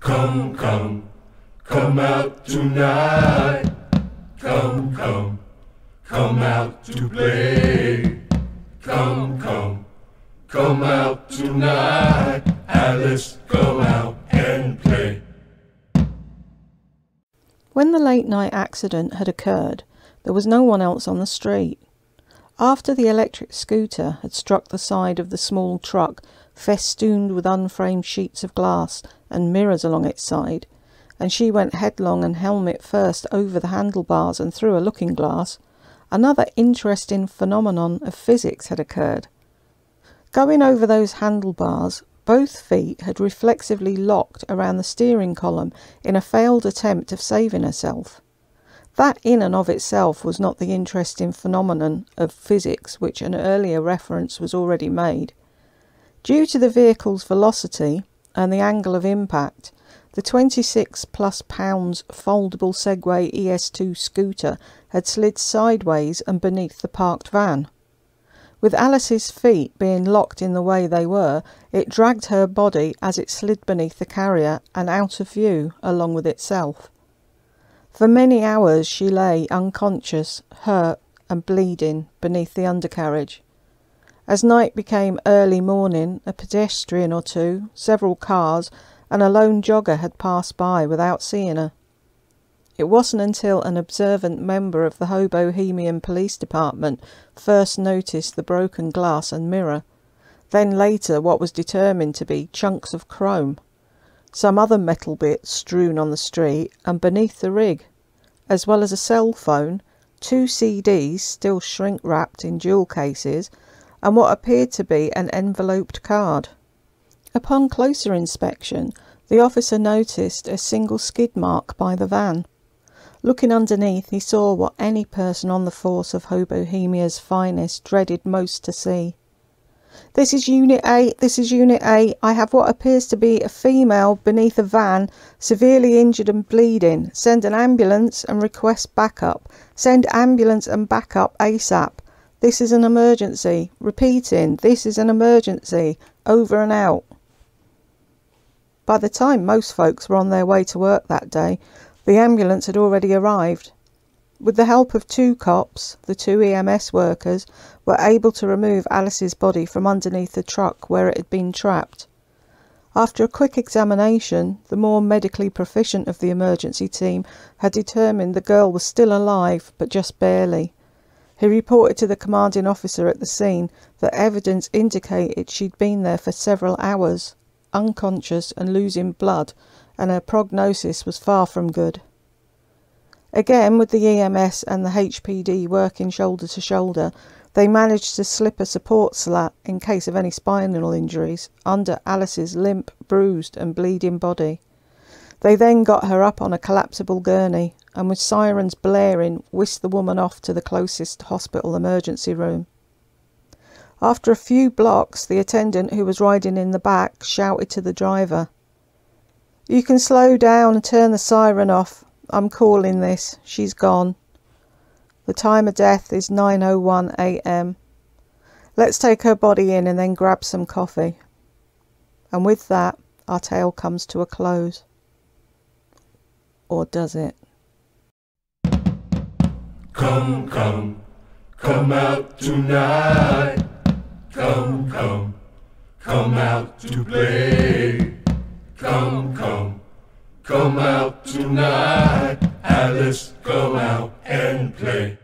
Come, come, come out tonight. Come, come, come out to play. Come, come, come out tonight. Alice, come out and play. When the late-night accident had occurred, there was no one else on the street. After the electric scooter had struck the side of the small truck festooned with unframed sheets of glass and mirrors along its side, and she went headlong and helmet first over the handlebars and through a looking-glass, another interesting phenomenon of physics had occurred. Going over those handlebars, both feet had reflexively locked around the steering column in a failed attempt of saving herself. That in and of itself was not the interesting phenomenon of physics which an earlier reference was already made. Due to the vehicle's velocity and the angle of impact, the 26+ pounds foldable Segway ES2 scooter had slid sideways and beneath the parked van. With Alice's feet being locked in the way they were, it dragged her body as it slid beneath the carrier and out of view along with itself. For many hours she lay unconscious, hurt and bleeding beneath the undercarriage. As night became early morning, a pedestrian or two, several cars and a lone jogger had passed by without seeing her. It wasn't until an observant member of the Hobohemian Police Department first noticed the broken glass and mirror, then later what was determined to be chunks of chrome, some other metal bits strewn on the street and beneath the rig, as well as a cell phone, 2 CDs still shrink-wrapped in jewel cases, and what appeared to be an enveloped card. Upon closer inspection, the officer noticed a single skid mark by the van. Looking underneath, he saw what any person on the force of Hobohemia's finest dreaded most to see. "This is Unit 8, this is Unit 8. I have what appears to be a female beneath a van, severely injured and bleeding. Send an ambulance and request backup. Send ambulance and backup ASAP. This is an emergency. Repeating, this is an emergency. Over and out." By the time most folks were on their way to work that day, the ambulance had already arrived. With the help of 2 cops, the 2 EMS workers were able to remove Alice's body from underneath the truck where it had been trapped. After a quick examination, the more medically proficient of the emergency team had determined the girl was still alive, but just barely. He reported to the commanding officer at the scene that evidence indicated she'd been there for several hours, unconscious and losing blood, and her prognosis was far from good. Again, with the EMS and the HPD working shoulder to shoulder, they managed to slip a support slat, in case of any spinal injuries, under Alice's limp, bruised and bleeding body. They then got her up on a collapsible gurney, and with sirens blaring, whisked the woman off to the closest hospital emergency room. After a few blocks, the attendant who was riding in the back shouted to the driver, "You can slow down and turn the siren off. I'm calling this. She's gone. The time of death is 9:01 AM. Let's take her body in and then grab some coffee." And with that, our tale comes to a close. Or does it? Come, come, come out tonight. Come, come, come out to play. Come, come, come out tonight. Alice, come out and play.